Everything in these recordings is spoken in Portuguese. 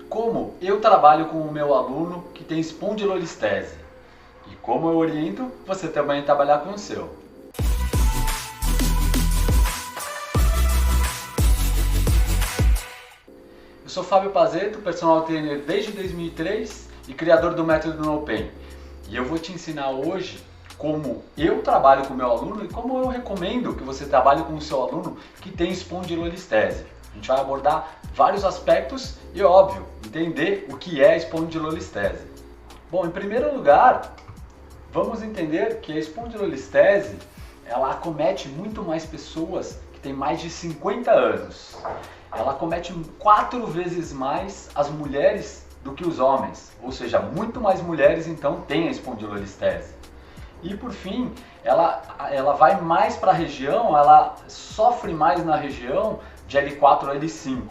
como eu trabalho com o meu aluno que tem espondilolistese e como eu oriento você também trabalhar com o seu. Eu sou Fábio Pazeto, personal trainer desde 2003 e criador do método No Pain. E eu vou te ensinar hoje como eu trabalho com o meu aluno e como eu recomendo que você trabalhe com o seu aluno que tem espondilolistese. A gente vai abordar vários aspectos e, óbvio, entender o que é espondilolistese. Bom, em primeiro lugar, vamos entender que a espondilolistese ela acomete muito mais pessoas que têm mais de 50 anos. Ela acomete 4 vezes mais as mulheres do que os homens, ou seja, muito mais mulheres então têm a espondilolistese. E por fim, ela vai mais para a região, ela sofre mais na região de L4 a L5,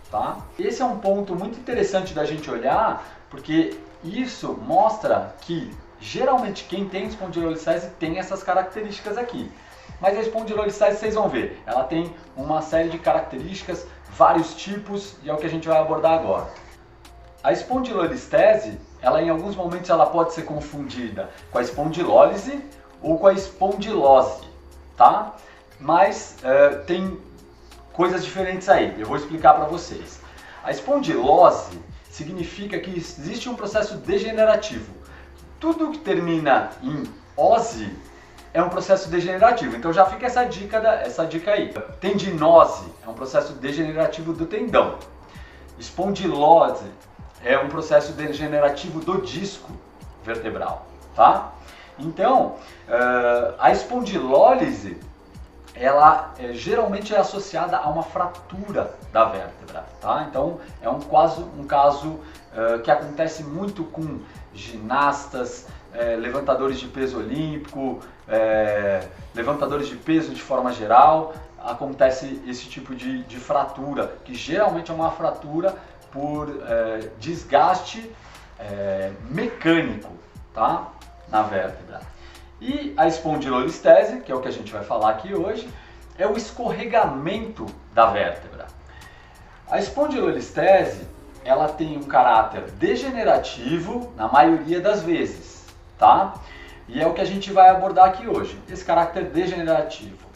tá? Esse é um ponto muito interessante da gente olhar, porque isso mostra que geralmente quem tem espondilolistese tem essas características aqui. Mas a espondilolistese, vocês vão ver, ela tem uma série de características, vários tipos, e é o que a gente vai abordar agora. A espondilolistese, ela em alguns momentos ela pode ser confundida com a espondilólise ou com a espondilose, tá? Mas tem coisas diferentes aí, eu vou explicar para vocês. A espondilose significa que existe um processo degenerativo. Tudo que termina em ose é um processo degenerativo, então já fica essa dica aí. Tendinose é um processo degenerativo do tendão. Espondilose é um processo degenerativo do disco vertebral, tá? Então, a espondilólise, ela geralmente é associada a uma fratura da vértebra, tá? Então, é um caso que acontece muito com ginastas, levantadores de peso olímpico, levantadores de peso de forma geral, acontece esse tipo de fratura, que geralmente é uma fratura por desgaste mecânico, tá? Na vértebra. E a espondilolistese, que é o que a gente vai falar aqui hoje, é o escorregamento da vértebra. A espondilolistese, ela tem um caráter degenerativo na maioria das vezes, tá? E é o que a gente vai abordar aqui hoje, esse caráter degenerativo.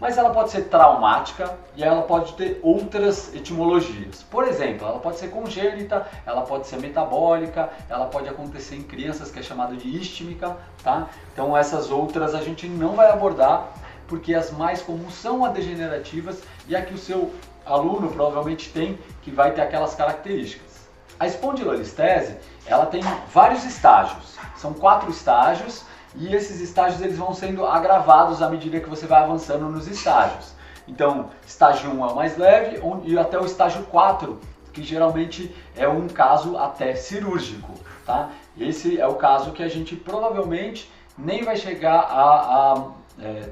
Mas ela pode ser traumática e ela pode ter outras etimologias. Por exemplo, ela pode ser congênita, ela pode ser metabólica, ela pode acontecer em crianças, que é chamada de istímica, tá? Então essas outras a gente não vai abordar, porque as mais comuns são as degenerativas e a que o seu aluno provavelmente tem, que vai ter aquelas características. A espondilolistese, ela tem vários estágios, são 4 estágios, e esses estágios eles vão sendo agravados à medida que você vai avançando nos estágios. Então, estágio 1 é o mais leve e até o estágio 4, que geralmente é um caso até cirúrgico, tá? Esse é o caso que a gente provavelmente nem vai chegar a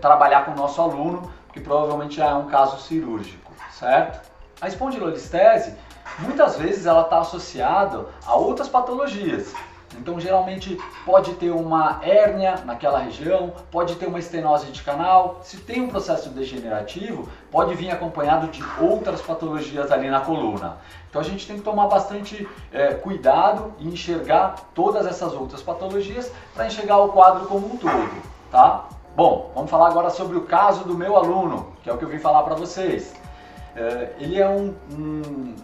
trabalhar com o nosso aluno, porque provavelmente já é um caso cirúrgico, certo? A espondilolistese, muitas vezes ela está associada a outras patologias. Então, geralmente, pode ter uma hérnia naquela região, pode ter uma estenose de canal. Se tem um processo degenerativo, pode vir acompanhado de outras patologias ali na coluna. Então, a gente tem que tomar bastante cuidado e enxergar todas essas outras patologias para enxergar o quadro como um todo, tá? Bom, vamos falar agora sobre o caso do meu aluno, que é o que eu vim falar para vocês. Ele é um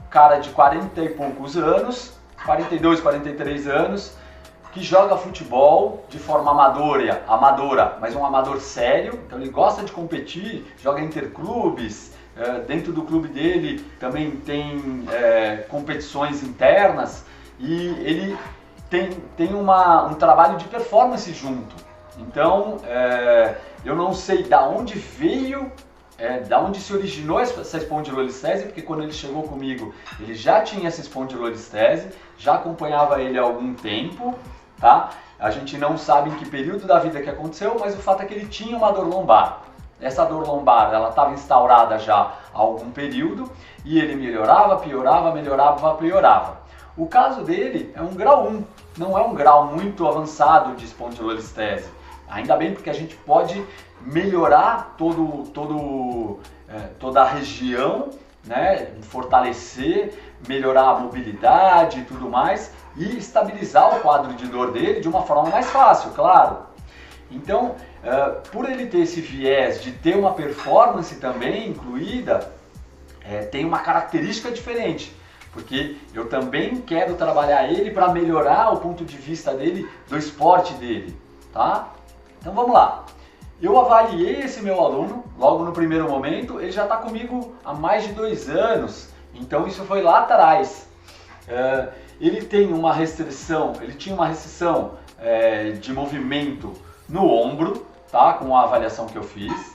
cara de 40 e poucos anos, 42, 43 anos, que joga futebol de forma amadora, mas um amador sério. Então ele gosta de competir, joga interclubes, dentro do clube dele também tem competições internas e ele tem um trabalho de performance junto. Então eu não sei da onde veio, da onde se originou essa espondilolistese, porque quando ele chegou comigo, ele já tinha essa espondilolistese, já acompanhava ele há algum tempo, tá? A gente não sabe em que período da vida que aconteceu, mas o fato é que ele tinha uma dor lombar. Essa dor lombar, ela estava instaurada já há algum período, e ele melhorava, piorava, melhorava, piorava. O caso dele é um grau 1, não é um grau muito avançado de espondilolistese. Ainda bem, porque a gente pode melhorar toda a região, né, fortalecer, melhorar a mobilidade e tudo mais e estabilizar o quadro de dor dele de uma forma mais fácil, claro. Então, por ele ter esse viés de ter uma performance também incluída, tem uma característica diferente, porque eu também quero trabalhar ele para melhorar o ponto de vista dele, do esporte dele, tá? Então vamos lá. Eu avaliei esse meu aluno logo no primeiro momento, ele já está comigo há mais de 2 anos, então isso foi lá atrás. Ele tinha uma restrição de movimento no ombro, tá? Com a avaliação que eu fiz.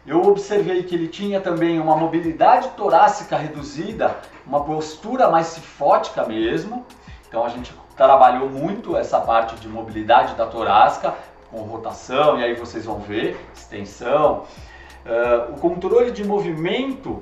Eu observei que ele tinha também uma mobilidade torácica reduzida, uma postura mais cifótica mesmo. Então a gente trabalhou muito essa parte de mobilidade da torácica, com rotação, e aí vocês vão ver, extensão. O controle de movimento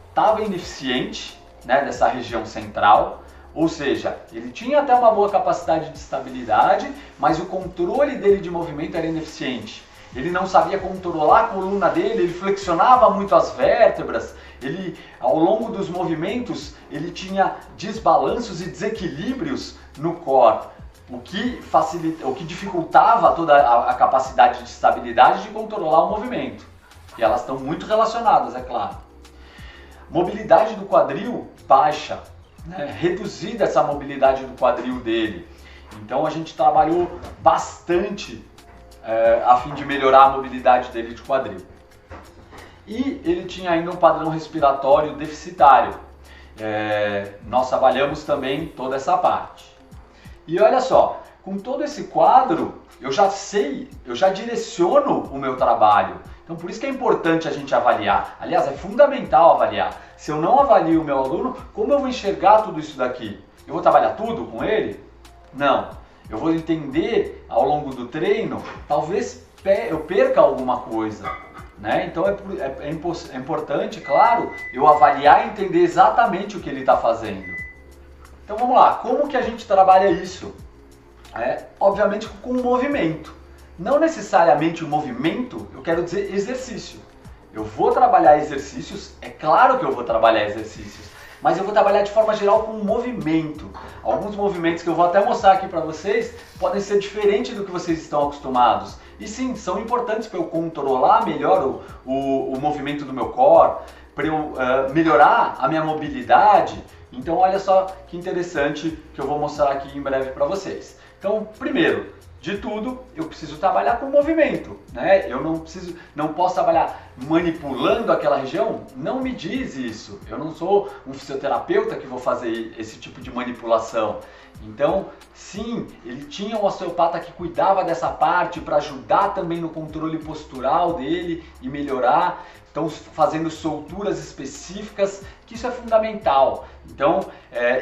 estava ineficiente, né, dessa região central, ou seja, ele tinha até uma boa capacidade de estabilidade, mas o controle dele de movimento era ineficiente. Ele não sabia controlar a coluna dele, ele flexionava muito as vértebras, ele, ao longo dos movimentos, ele tinha desbalanços e desequilíbrios no core, o que dificultava toda a capacidade de estabilidade de controlar o movimento. E elas estão muito relacionadas, é claro. Mobilidade do quadril baixa, né? Reduzida essa mobilidade do quadril dele. Então a gente trabalhou bastante a fim de melhorar a mobilidade dele de quadril. E ele tinha ainda um padrão respiratório deficitário. Nós trabalhamos também toda essa parte. E olha só, com todo esse quadro, eu já direciono o meu trabalho. Então por isso que é importante a gente avaliar. Aliás, é fundamental avaliar. Se eu não avalio o meu aluno, como eu vou enxergar tudo isso daqui? Eu vou trabalhar tudo com ele? Não. Eu vou entender ao longo do treino, talvez eu perca alguma coisa, né? Então é importante, claro, eu avaliar e entender exatamente o que ele está fazendo. Então vamos lá, como que a gente trabalha isso? Obviamente com o movimento. Não necessariamente o movimento, eu quero dizer exercício. Eu vou trabalhar exercícios, é claro que eu vou trabalhar exercícios, mas eu vou trabalhar de forma geral com movimento. Alguns movimentos que eu vou até mostrar aqui para vocês podem ser diferentes do que vocês estão acostumados. E sim, são importantes para eu controlar melhor o movimento do meu core, para eu melhorar a minha mobilidade. Então olha só que interessante que eu vou mostrar aqui em breve para vocês. Então, primeiro de tudo, eu preciso trabalhar com movimento, né? Eu não posso trabalhar manipulando aquela região, não me diz isso. Eu não sou um fisioterapeuta que vou fazer esse tipo de manipulação. Então, sim, ele tinha um osteopata que cuidava dessa parte para ajudar também no controle postural dele e melhorar. Então, fazendo solturas específicas, que isso é fundamental. Então,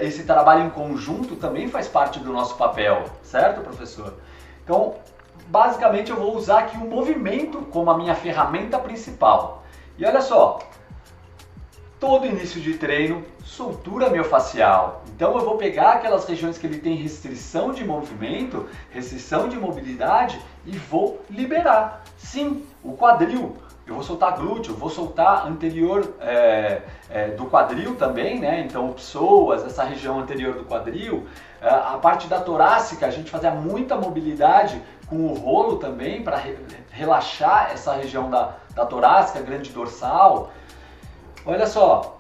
esse trabalho em conjunto também faz parte do nosso papel, certo, professor? Então, basicamente eu vou usar aqui o movimento como a minha ferramenta principal. E olha só, todo início de treino, soltura miofascial. Então eu vou pegar aquelas regiões que ele tem restrição de movimento, restrição de mobilidade e vou liberar. Sim, o quadril. Eu vou soltar glúteo, vou soltar anterior do quadril também, né? Então o psoas, essa região anterior do quadril. A parte da torácica, a gente fazia muita mobilidade com o rolo também para relaxar essa região da torácica, grande dorsal. Olha só,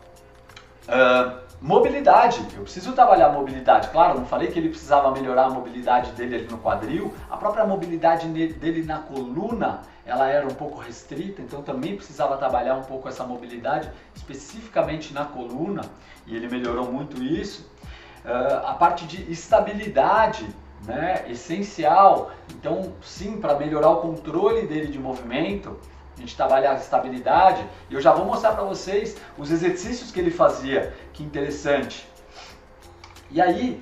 mobilidade, eu preciso trabalhar a mobilidade. Claro, não falei que ele precisava melhorar a mobilidade dele ali no quadril. A própria mobilidade dele na coluna, ela era um pouco restrita, então também precisava trabalhar um pouco essa mobilidade, especificamente na coluna, e ele melhorou muito isso. A parte de estabilidade, né, essencial. Então, sim, para melhorar o controle dele de movimento, a gente trabalha a estabilidade. E eu já vou mostrar para vocês os exercícios que ele fazia, que interessante. E aí,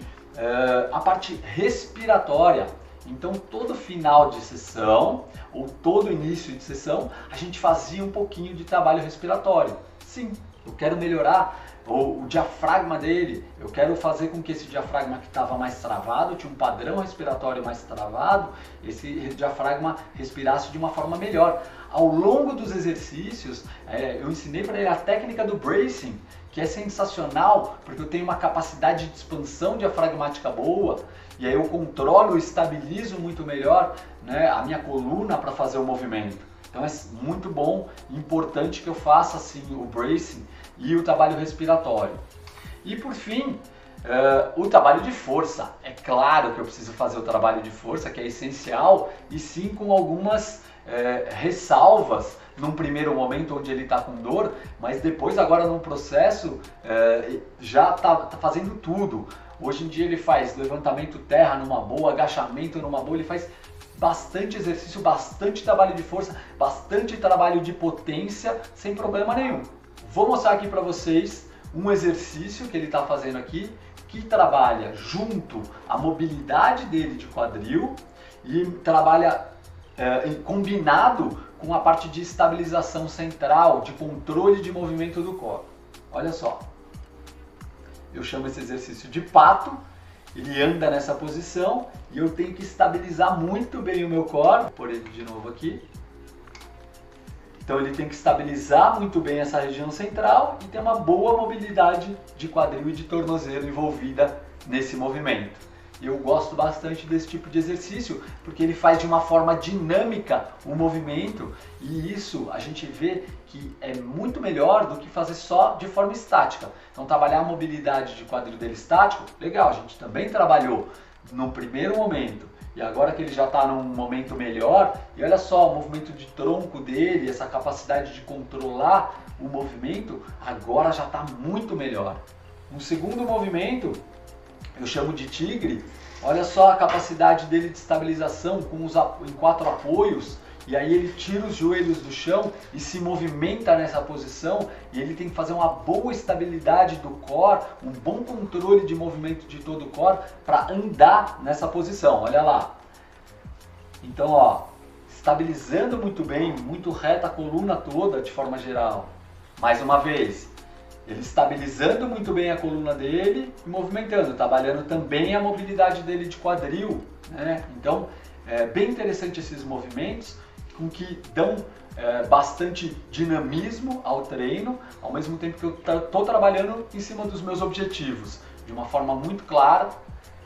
a parte respiratória. Então, todo final de sessão, ou todo início de sessão, a gente fazia um pouquinho de trabalho respiratório. Sim, eu quero melhorar Ou o diafragma dele, eu quero fazer com que esse diafragma que estava mais travado, tinha um padrão respiratório mais travado, esse diafragma respirasse de uma forma melhor. Ao longo dos exercícios, eu ensinei para ele a técnica do bracing, que é sensacional, porque eu tenho uma capacidade de expansão diafragmática boa, e aí eu controlo, estabilizo muito melhor, né, a minha coluna para fazer o movimento. Então é muito bom e importante que eu faça assim o bracing e o trabalho respiratório. E por fim, o trabalho de força. É claro que eu preciso fazer o trabalho de força, que é essencial, e sim com algumas ressalvas num primeiro momento onde ele está com dor, mas depois agora no processo já está fazendo tudo. Hoje em dia ele faz levantamento terra numa boa, agachamento numa boa, ele faz bastante exercício, bastante trabalho de força, bastante trabalho de potência, sem problema nenhum. Vou mostrar aqui para vocês um exercício que ele está fazendo aqui, que trabalha junto a mobilidade dele de quadril e trabalha combinado com a parte de estabilização central, de controle de movimento do corpo. Olha só, eu chamo esse exercício de pato. Ele anda nessa posição e eu tenho que estabilizar muito bem o meu core. Vou pôr ele de novo aqui. Então ele tem que estabilizar muito bem essa região central e ter uma boa mobilidade de quadril e de tornozelo envolvida nesse movimento. Eu gosto bastante desse tipo de exercício porque ele faz de uma forma dinâmica o movimento, e isso a gente vê que é muito melhor do que fazer só de forma estática. Então trabalhar a mobilidade de quadril dele estático, legal, a gente também trabalhou no primeiro momento, e agora que ele já está num momento melhor, e olha só o movimento de tronco dele, essa capacidade de controlar o movimento, agora já está muito melhor. No segundo movimento, eu chamo de tigre, olha só a capacidade dele de estabilização em 4 apoios, e aí ele tira os joelhos do chão e se movimenta nessa posição, e ele tem que fazer uma boa estabilidade do core, um bom controle de movimento de todo o core para andar nessa posição, olha lá. Então, ó, estabilizando muito bem, muito reta a coluna toda de forma geral. Mais uma vez, ele estabilizando muito bem a coluna dele e movimentando, trabalhando também a mobilidade dele de quadril, né? Então, é bem interessante esses movimentos, com que dão bastante dinamismo ao treino, ao mesmo tempo que eu estou trabalhando em cima dos meus objetivos, de uma forma muito clara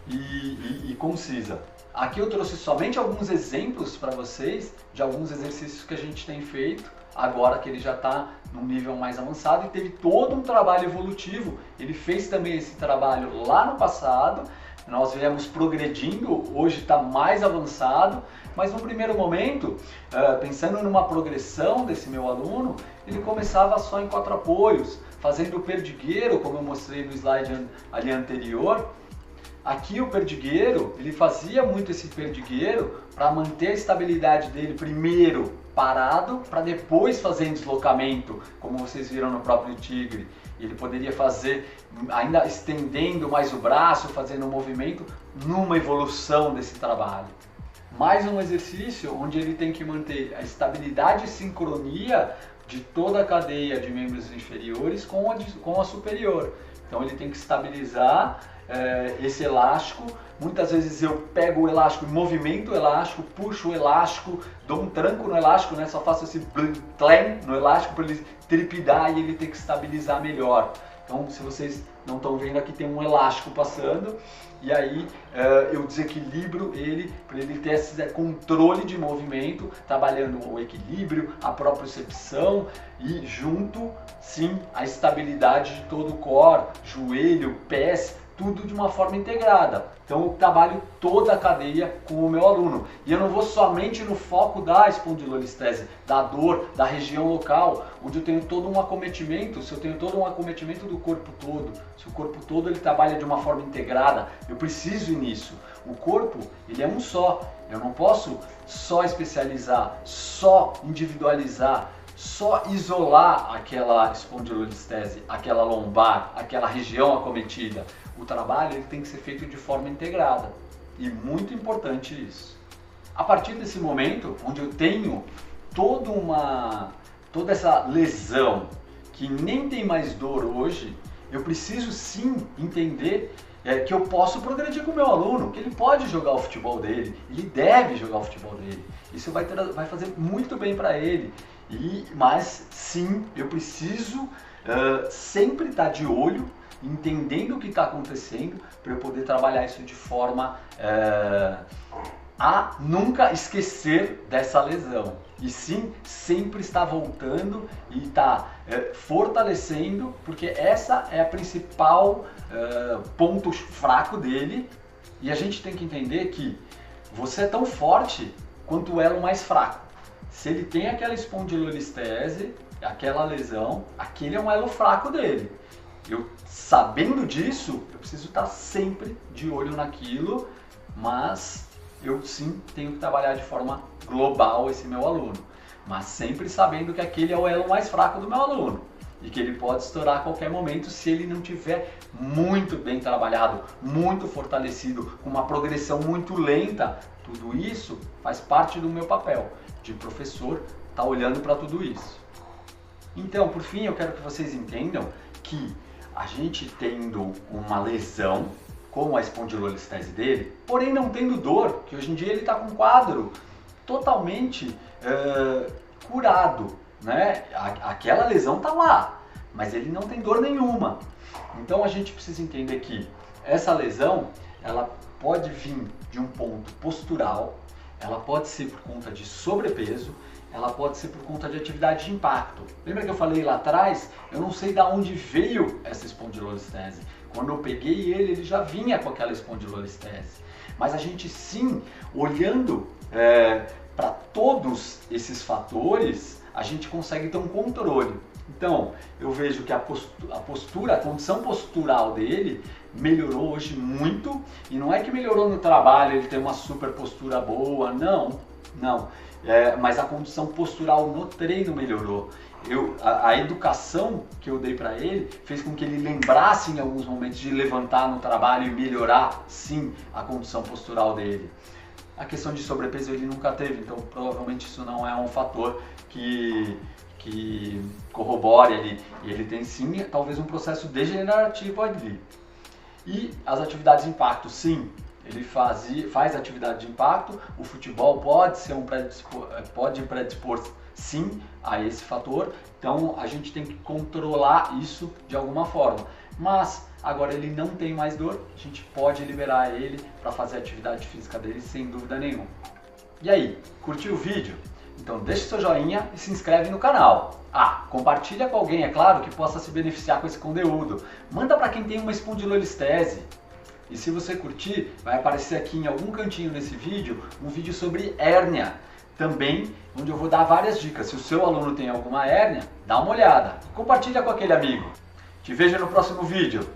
e concisa. Aqui eu trouxe somente alguns exemplos para vocês de alguns exercícios que a gente tem feito, agora que ele já está num nível mais avançado e teve todo um trabalho evolutivo. Ele fez também esse trabalho lá no passado, nós viemos progredindo, hoje está mais avançado, mas no primeiro momento, pensando numa progressão desse meu aluno, ele começava só em 4 apoios, fazendo o perdigueiro, como eu mostrei no slide ali anterior. Aqui o perdigueiro, ele fazia muito esse perdigueiro para manter a estabilidade dele primeiro parado, para depois fazer em deslocamento, como vocês viram no próprio tigre. Ele poderia fazer ainda estendendo mais o braço, fazendo um movimento numa evolução desse trabalho. Mais um exercício onde ele tem que manter a estabilidade e sincronia de toda a cadeia de membros inferiores com a superior. Então ele tem que estabilizar esse elástico. Muitas vezes eu pego o elástico, movimento o elástico, puxo o elástico, dou um tranco no elástico, né? Só faço esse clang no elástico para ele tripidar e ele tem que estabilizar melhor. Então, se vocês não estão vendo, aqui tem um elástico passando, e aí eu desequilibro ele para ele ter esse controle de movimento, trabalhando o equilíbrio, a propriocepção e junto, sim, a estabilidade de todo o core, joelho, pés, tudo de uma forma integrada. Então eu trabalho toda a cadeia com o meu aluno. E eu não vou somente no foco da espondilolistese, da dor, da região local, onde eu tenho todo um acometimento, se eu tenho todo um acometimento do corpo todo, se o corpo todo ele trabalha de uma forma integrada, eu preciso ir nisso. O corpo, ele é um só. Eu não posso só especializar, só individualizar, só isolar aquela espondilolistese, aquela lombar, aquela região acometida. O trabalho ele tem que ser feito de forma integrada, e muito importante isso. A partir desse momento, onde eu tenho toda essa lesão que nem tem mais dor hoje, eu preciso sim entender que eu posso progredir com o meu aluno, que ele pode jogar o futebol dele, ele deve jogar o futebol dele. Isso vai fazer muito bem para ele. Mas sim, eu preciso sempre estar de olho, entendendo o que está acontecendo, para eu poder trabalhar isso de forma a nunca esquecer dessa lesão. E sim, sempre estar voltando e estar fortalecendo, porque essa é a principal ponto fraco dele. E a gente tem que entender que você é tão forte quanto o elo mais fraco. Se ele tem aquela espondilolistese, aquela lesão, aquele é um elo fraco dele. Eu, sabendo disso, eu preciso estar sempre de olho naquilo, mas eu sim tenho que trabalhar de forma global esse meu aluno. Mas sempre sabendo que aquele é o elo mais fraco do meu aluno e que ele pode estourar a qualquer momento se ele não tiver muito bem trabalhado, muito fortalecido, com uma progressão muito lenta. Tudo isso faz parte do meu papel de professor, estar olhando para tudo isso. Então, por fim, eu quero que vocês entendam que a gente tendo uma lesão, como a espondilolistese dele, porém não tendo dor, que hoje em dia ele está com um quadro totalmente curado, né? Aquela lesão está lá, mas ele não tem dor nenhuma. Então a gente precisa entender que essa lesão, ela pode vir de um ponto postural, ela pode ser por conta de sobrepeso, ela pode ser por conta de atividade de impacto. Lembra que eu falei lá atrás? Eu não sei de onde veio essa espondilolistese. Quando eu peguei ele já vinha com aquela espondilolistese. Mas a gente sim, olhando para todos esses fatores, a gente consegue ter um controle. Então, eu vejo que a postura, a condição postural dele melhorou hoje muito. E não é que melhorou no trabalho, ele tem uma super postura boa, não. Mas a condição postural no treino melhorou. A educação que eu dei para ele fez com que ele lembrasse em alguns momentos de levantar no trabalho e melhorar, sim, a condição postural dele. A questão de sobrepeso ele nunca teve, então provavelmente isso não é um fator que corrobore ali. E ele tem sim, talvez um processo degenerativo ali. E as atividades de impacto, sim. Ele faz atividade de impacto, o futebol pode predispor sim a esse fator, então a gente tem que controlar isso de alguma forma. Mas agora ele não tem mais dor, a gente pode liberar ele para fazer a atividade física dele sem dúvida nenhuma. E aí, curtiu o vídeo? Então deixa seu joinha e se inscreve no canal. Compartilha com alguém, é claro, que possa se beneficiar com esse conteúdo. Manda para quem tem uma espondilolistese. E se você curtir, vai aparecer aqui em algum cantinho nesse vídeo um vídeo sobre hérnia, também onde eu vou dar várias dicas. Se o seu aluno tem alguma hérnia, dá uma olhada. Compartilha com aquele amigo. Te vejo no próximo vídeo.